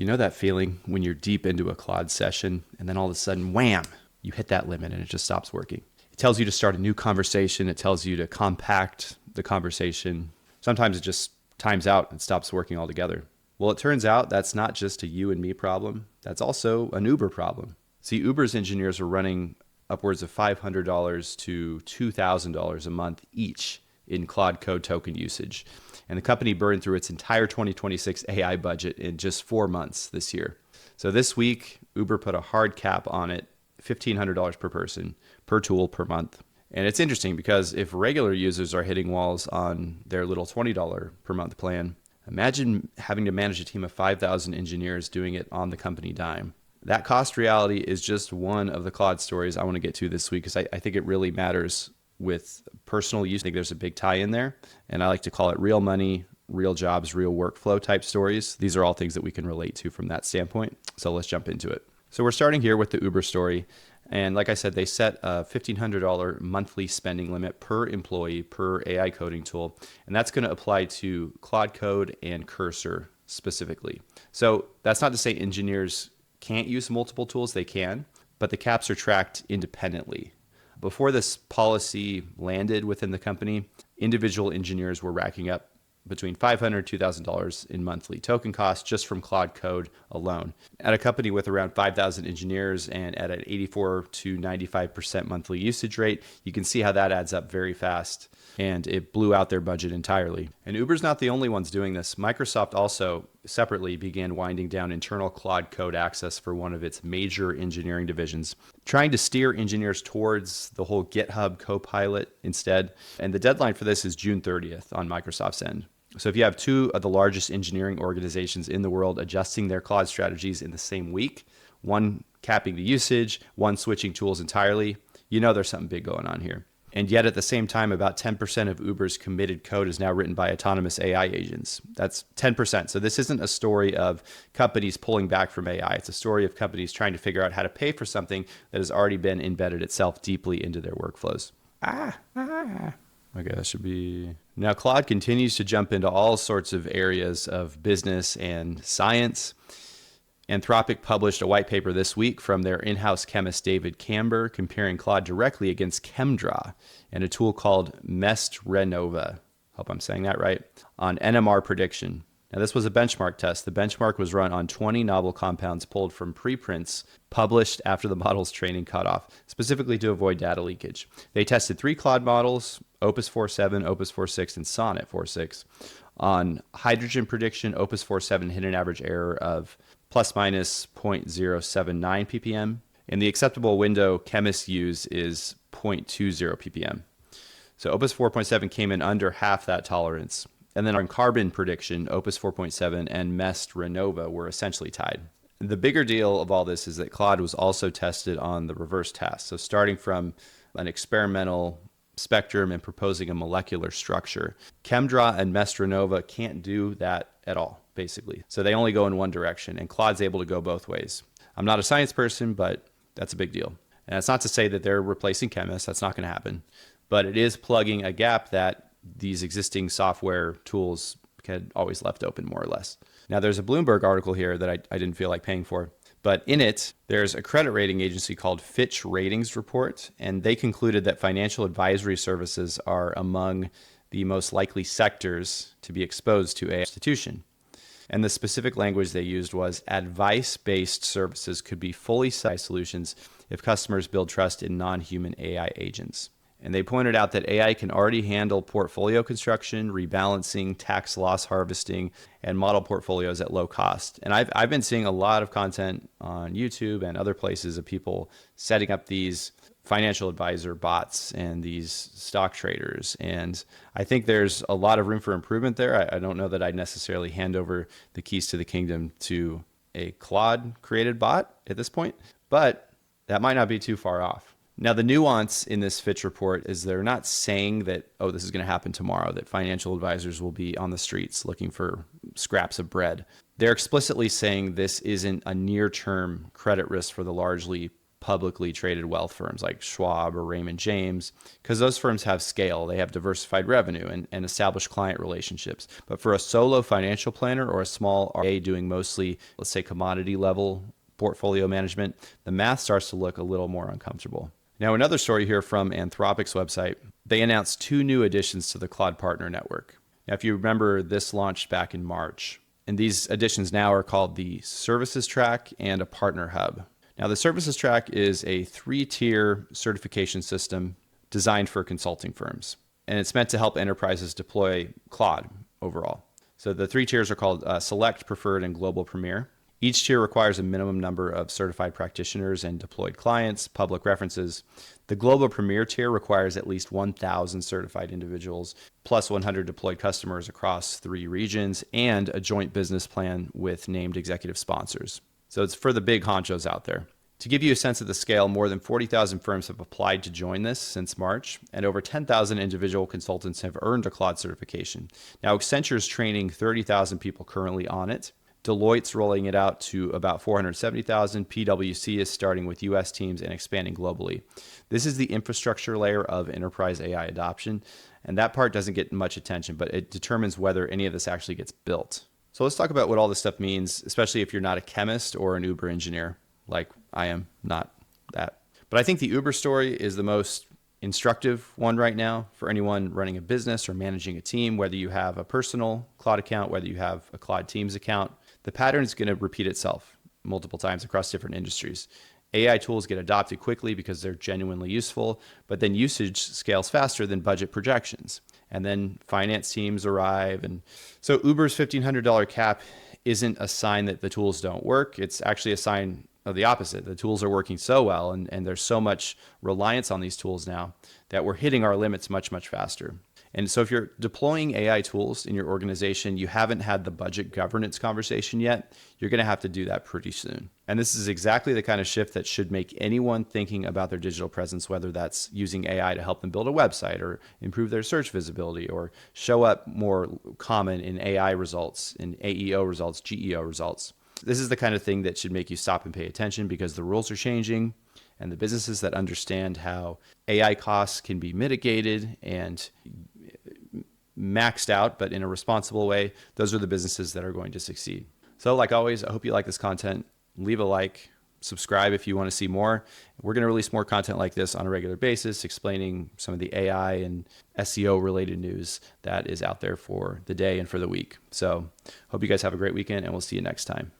You know that feeling when you're deep into a Claude session and then all of a sudden, wham, you hit that limit and it just stops working. It tells you to start a new conversation. It tells you to compact the conversation. Sometimes it just times out and stops working altogether. Well, it turns out that's not just a you and me problem. That's also an Uber problem. See, Uber's engineers are running upwards of $500 to $2,000 a month each in Claude Code token usage. And the company burned through its entire 2026 AI budget in just 4 months this year. So this week, Uber put a hard cap on it, $1,500 per person, per tool, per month. And it's interesting because if regular users are hitting walls on their little $20 per month plan, imagine having to manage a team of 5,000 engineers doing it on the company dime. That cost reality is just one of the Claude stories I want to get to this week because I think it really matters with personal use. I think there's a big tie in there, and I like to call it real money, real jobs, real workflow type stories. These are all things that we can relate to from that standpoint. So let's jump into it. So we're starting here with the Uber story. And like I said, they set a $1,500 monthly spending limit per employee per AI coding tool. And that's going to apply to Claude Code and Cursor specifically. So that's not to say engineers can't use multiple tools. They can, but the caps are tracked independently. Before this policy landed within the company, individual engineers were racking up between $500 and $2,000 in monthly token costs just from Claude Code alone. At a company with around 5,000 engineers and at an 84 to 95% monthly usage rate, you can see how that adds up very fast. And it blew out their budget entirely. And Uber's not the only ones doing this. Microsoft also separately began winding down internal Claude Code access for one of its major engineering divisions, trying to steer engineers towards the whole GitHub Copilot instead. And the deadline for this is June 30th on Microsoft's end. So if you have two of the largest engineering organizations in the world adjusting their Claude strategies in the same week, one capping the usage, one switching tools entirely, you know there's something big going on here. And yet at the same time, about 10% of Uber's committed code is now written by autonomous AI agents. That's 10%. So this isn't a story of companies pulling back from AI. It's a story of companies trying to figure out how to pay for something that has already been embedded itself deeply into their workflows. Okay, that should be... Now, Claude continues to jump into all sorts of areas of business and science. Anthropic published a white paper this week from their in-house chemist David Camber comparing Claude directly against ChemDraw and a tool called Renova, hope I'm saying that right, on NMR prediction. Now, this was a benchmark test. The benchmark was run on 20 novel compounds pulled from preprints published after the model's training cutoff, specifically to avoid data leakage. They tested 3 Claude models, Opus 4.7, Opus 4.6, and Sonnet 4.6. On hydrogen prediction, Opus 4.7 hit an average error of plus minus 0.079 ppm, and the acceptable window chemists use is 0.20 ppm. So Opus 4.7 came in under half that tolerance. And then on carbon prediction, Opus 4.7 and Renova were essentially tied. The bigger deal of all this is that Claude was also tested on the reverse task. So starting from an experimental spectrum and proposing a molecular structure. ChemDraw and Renova can't do that at all, basically. So they only go in one direction, and Claude's able to go both ways. I'm not a science person, but that's a big deal. And it's not to say that they're replacing chemists. That's not going to happen. But it is plugging a gap that these existing software tools had always left open, more or less. Now, there's a Bloomberg article here that I didn't feel like paying for. But in it, there's a credit rating agency called Fitch Ratings Report, and they concluded that financial advisory services are among the most likely sectors to be exposed to AI institution. And the specific language they used was advice-based services could be fully SaaS solutions if customers build trust in non-human AI agents. And they pointed out that AI can already handle portfolio construction, rebalancing, tax loss harvesting, and model portfolios at low cost. And I've been seeing a lot of content on YouTube and other places of people setting up these financial advisor bots and these stock traders. And I think there's a lot of room for improvement there. I don't know that I'd necessarily hand over the keys to the kingdom to a Claude created bot at this point, but that might not be too far off. Now, the nuance in this Fitch report is they're not saying that, oh, this is going to happen tomorrow, that financial advisors will be on the streets looking for scraps of bread. They're explicitly saying this isn't a near-term credit risk for the largely publicly traded wealth firms like Schwab or Raymond James, because those firms have scale, they have diversified revenue and established client relationships. But for a solo financial planner or a small RA doing mostly, let's say, commodity level portfolio management, the math starts to look a little more uncomfortable. Now, another story here from Anthropic's website. They announced 2 new additions to the Claude Partner Network. Now, if you remember, this launched back in March. And these additions now are called the Services Track and a Partner Hub. Now, the Services Track is a 3-tier certification system designed for consulting firms. And it's meant to help enterprises deploy Claude overall. So the 3 tiers are called Select, Preferred, and Global Premier. Each tier requires a minimum number of certified practitioners and deployed clients, public references. The Global Premier tier requires at least 1,000 certified individuals, plus 100 deployed customers across 3 regions, and a joint business plan with named executive sponsors. So it's for the big honchos out there. To give you a sense of the scale, more than 40,000 firms have applied to join this since March, and over 10,000 individual consultants have earned a Claude certification. Now, Accenture is training 30,000 people currently on it. Deloitte's rolling it out to about 470,000. PwC is starting with US teams and expanding globally. This is the infrastructure layer of enterprise AI adoption, and that part doesn't get much attention, but it determines whether any of this actually gets built. So let's talk about what all this stuff means, especially if you're not a chemist or an Uber engineer, like I am not that. But I think the Uber story is the most instructive one right now for anyone running a business or managing a team, whether you have a personal Claude account, whether you have a Claude Teams account. The pattern is going to repeat itself multiple times across different industries. AI tools get adopted quickly because they're genuinely useful, but then usage scales faster than budget projections. And then finance teams arrive. And so Uber's $1,500 cap isn't a sign that the tools don't work. It's actually a sign of the opposite. The tools are working so well, and there's so much reliance on these tools now that we're hitting our limits much, much faster. And so if you're deploying AI tools in your organization, you haven't had the budget governance conversation yet, you're going to have to do that pretty soon. And this is exactly the kind of shift that should make anyone thinking about their digital presence, whether that's using AI to help them build a website or improve their search visibility or show up more common in AI results, in AEO results, GEO results. This is the kind of thing that should make you stop and pay attention, because the rules are changing, and the businesses that understand how AI costs can be mitigated and maxed out, but in a responsible way, those are the businesses that are going to succeed. So like always, I hope you like this content. Leave a like, subscribe if you want to see more. We're going to release more content like this on a regular basis, explaining some of the AI and SEO related news that is out there for the day and for the week. So hope you guys have a great weekend, and we'll see you next time.